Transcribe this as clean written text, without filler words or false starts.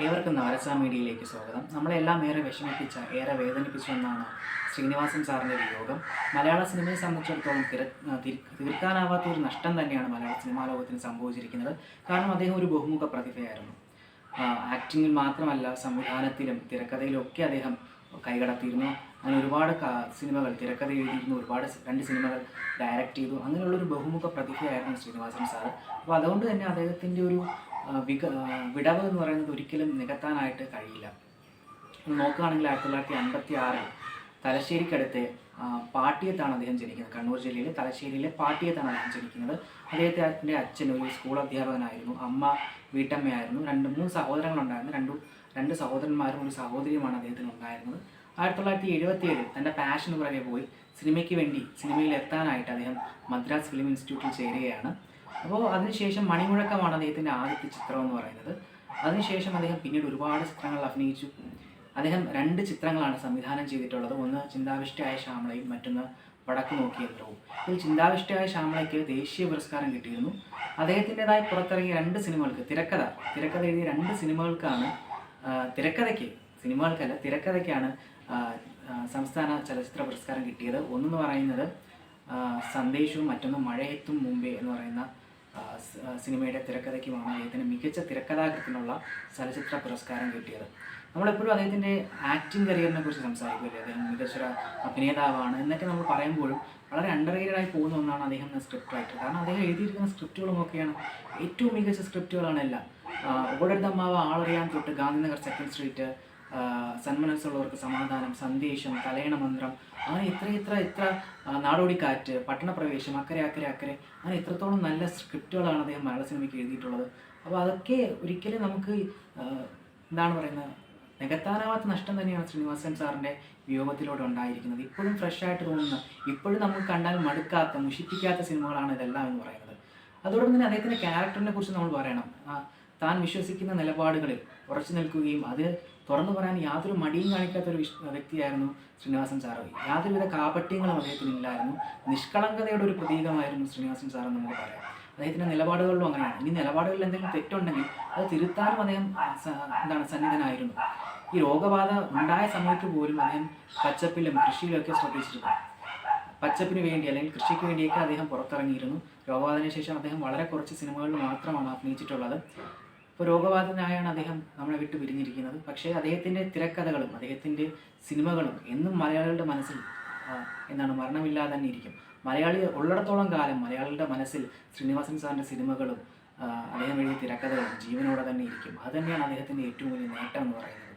ഏവർക്കും നവരസ മീഡിയയിലേക്ക് സ്വാഗതം. നമ്മളെല്ലാം ഏറെ വിഷമിപ്പിച്ച, ഏറെ വേദനിപ്പിച്ച ഒന്നാണ് ശ്രീനിവാസൻ സാറിൻ്റെ വിയോഗം. മലയാള സിനിമയെ സംബന്ധിച്ചിടത്തോളം തീർക്കാനാവാത്ത ഒരു നഷ്ടം തന്നെയാണ് മലയാള സിനിമാ ലോകത്തിന് സംഭവിച്ചിരിക്കുന്നത്. കാരണം അദ്ദേഹം ഒരു ബഹുമുഖ പ്രതിഭയായിരുന്നു. ആക്ടിങ്ങിൽ മാത്രമല്ല, സംവിധാനത്തിലും തിരക്കഥയിലും ഒക്കെ അദ്ദേഹം കൈകടത്തിയിരുന്നു. അങ്ങനെ ഒരുപാട് സിനിമകൾ തിരക്കഥ എഴുതിയിരുന്നു, രണ്ട് സിനിമകൾ ഡയറക്റ്റ് ചെയ്തു. അങ്ങനെയുള്ളൊരു ബഹുമുഖ പ്രതിഭയായിരുന്നു ശ്രീനിവാസൻ സാർ. അപ്പോൾ അതുകൊണ്ട് തന്നെ അദ്ദേഹത്തിൻ്റെ ഒരു വിടവ് എന്ന് പറയുന്നത് ഒരിക്കലും നികത്താനായിട്ട് കഴിയില്ല. നോക്കുകയാണെങ്കിൽ 1956 തലശ്ശേരിക്കടുത്ത് പാട്ടിയത്താണ് അദ്ദേഹം ജനിക്കുന്നത്. കണ്ണൂർ ജില്ലയിലെ തലശ്ശേരിയിലെ പാട്ടിയത്താണ് അദ്ദേഹം ജനിക്കുന്നത്. അദ്ദേഹത്തിൻ്റെ അച്ഛൻ ഒരു സ്കൂൾ അധ്യാപകനായിരുന്നു, അമ്മ വീട്ടമ്മയായിരുന്നു. 3 സഹോദരങ്ങളുണ്ടായിരുന്നു. രണ്ട് സഹോദരന്മാരും ഒരു സഹോദരിയുമാണ് അദ്ദേഹത്തിന് ഉണ്ടായിരുന്നത്. 1977 തൻ്റെ പാഷന് പുറകെ പോയി സിനിമയിൽ എത്താനായിട്ട് അദ്ദേഹം മദ്രാസ് ഫിലിം ഇൻസ്റ്റിറ്റ്യൂട്ടിൽ ചേരുകയാണ്. അപ്പോൾ അതിനുശേഷം മണിമുഴക്കമാണ് അദ്ദേഹത്തിൻ്റെ ആദ്യത്തെ ചിത്രം എന്ന് പറയുന്നത്. അതിനുശേഷം അദ്ദേഹം പിന്നീട് ഒരുപാട് ചിത്രങ്ങളിൽ അഭിനയിച്ചു. അദ്ദേഹം 2 ചിത്രങ്ങളാണ് സംവിധാനം ചെയ്തിട്ടുള്ളത്. ഒന്ന് ചിന്താവിഷ്ടയായ ശ്യാമളയും മറ്റൊന്ന് വടക്ക് നോക്കിയ യന്ത്രവും. ഇതിൽ ചിന്താവിഷ്ടയായ ശ്യാമളയ്ക്ക് ദേശീയ പുരസ്കാരം കിട്ടിയിരുന്നു. അദ്ദേഹത്തിൻ്റെതായി പുറത്തിറങ്ങിയ 2 സിനിമകൾക്ക് തിരക്കഥ എഴുതിയ 2 സിനിമകൾക്കാണ് തിരക്കഥയ്ക്കാണ് സംസ്ഥാന ചലച്ചിത്ര പുരസ്കാരം കിട്ടിയത്. ഒന്നെന്ന് പറയുന്നത് സന്ദേശവും മറ്റൊന്ന് മഴയെത്തും മുമ്പേ എന്ന് പറയുന്ന സിനിമയുടെ തിരക്കഥയ്ക്കുമാണ് അദ്ദേഹത്തിന് മികച്ച തിരക്കഥാകൃത്തിനുള്ള ചലച്ചിത്ര പുരസ്കാരം കിട്ടിയത്. നമ്മളെപ്പോഴും അദ്ദേഹത്തിൻ്റെ ആക്ടിങ് കരിയറിനെ കുറിച്ച് സംസാരിക്കുമല്ലേ, അദ്ദേഹം മികച്ചൊരു അഭിനേതാവാണ് എന്നൊക്കെ നമ്മൾ പറയുമ്പോഴും വളരെ അണ്ടർറേറ്റഡായി പോകുന്ന ഒന്നാണ് അദ്ദേഹം എന്ന സ്ക്രിപ്റ്റ് റൈറ്റർ. കാരണം അദ്ദേഹം എഴുതിയിരിക്കുന്ന സ്ക്രിപ്റ്റുകളുമൊക്കെയാണ് ഏറ്റവും മികച്ച സ്ക്രിപ്റ്റുകളാണ് എല്ലാം. ഓടരുതമ്മാവ്, ആളറിയാൻ തൊട്ട്, ഗാന്ധിനഗർ സെക്കൻഡ് സ്ട്രീറ്റ്, സന്മനസ്സുള്ളവർക്ക് സമാധാനം, സന്ദേശം, തലയണ മന്ത്രം, അങ്ങനെ എത്ര നാടോടിക്കാറ്റ്, പട്ടണപ്രവേശം, അക്കരെ അങ്ങനെ എത്രത്തോളം നല്ല സ്ക്രിപ്റ്റുകളാണ് അദ്ദേഹം മലയാള സിനിമയ്ക്ക് എഴുതിയിട്ടുള്ളത്. അപ്പോൾ അതൊക്കെ ഒരിക്കലും നമുക്ക് നികത്താനാവാത്ത നഷ്ടം തന്നെയാണ് ശ്രീനിവാസൻ സാറിൻ്റെ വിയോഗത്തിലൂടെ ഉണ്ടായിരിക്കുന്നത്. ഇപ്പോഴും ഫ്രഷായിട്ട് തോന്നുന്ന, ഇപ്പോഴും നമുക്ക് കണ്ടാൽ മടുക്കാത്ത, മുഷിപ്പിക്കാത്ത സിനിമകളാണ് ഇതെല്ലാം എന്ന് പറയുന്നത്. അതോടൊപ്പം തന്നെ അദ്ദേഹത്തിൻ്റെ ക്യാരക്ടറിനെ കുറിച്ച് നമ്മൾ പറയണം. താൻ വിശ്വസിക്കുന്ന നിലപാടുകളിൽ ഉറച്ചു നിൽക്കുകയും അത് തുറന്നു പറയാൻ യാതൊരു മടിയും കാണിക്കാത്തൊരു വ്യക്തിയായിരുന്നു ശ്രീനിവാസൻ സാർ. യാതൊരുവിധ കാപട്യങ്ങളും അദ്ദേഹത്തിനില്ലായിരുന്നു. നിഷ്കളങ്കതയുടെ ഒരു പ്രതീകമായിരുന്നു ശ്രീനിവാസൻ സാർ എന്ന് നമുക്ക് പറയാം. അദ്ദേഹത്തിൻ്റെ നിലപാടുകളിലും അങ്ങനെയാണ്. ഇനി നിലപാടുകളിൽ എന്തെങ്കിലും തെറ്റുണ്ടെങ്കിൽ അത് തിരുത്താനും അദ്ദേഹം സന്നിധനായിരുന്നു. ഈ രോഗബാധ ഉണ്ടായ സമയത്ത് പോലും അദ്ദേഹം പച്ചപ്പിലും കൃഷിയിലൊക്കെ ശ്രദ്ധിച്ചിരുന്നു. പച്ചപ്പിന് വേണ്ടി അല്ലെങ്കിൽ കൃഷിക്ക് വേണ്ടിയൊക്കെ അദ്ദേഹം പുറത്തിറങ്ങിയിരുന്നു. രോഗബാധയ്ക്ക് ശേഷം അദ്ദേഹം വളരെ കുറച്ച് സിനിമകളിൽ മാത്രമാണ് അഭിനയിച്ചിട്ടുള്ളത്. ഇപ്പോൾ രോഗബാധിതനായാണ് അദ്ദേഹം നമ്മളെ വിട്ട് പിരിഞ്ഞിരിക്കുന്നത്. പക്ഷേ അദ്ദേഹത്തിൻ്റെ തിരക്കഥകളും അദ്ദേഹത്തിൻ്റെ സിനിമകളും എന്നും മലയാളികളുടെ മനസ്സിൽ മരണമില്ലാതെ തന്നെ ഇരിക്കും. മലയാളി ഉള്ളിടത്തോളം കാലം മലയാളികളുടെ മനസ്സിൽ ശ്രീനിവാസൻ സാറിൻ്റെ സിനിമകളും അദ്ദേഹം എഴുതിയ തിരക്കഥകളും ജീവനോടെ തന്നെ ഇരിക്കും. അത് തന്നെയാണ് അദ്ദേഹത്തിൻ്റെ ഏറ്റവും വലിയ നേട്ടം എന്ന് പറയുന്നത്.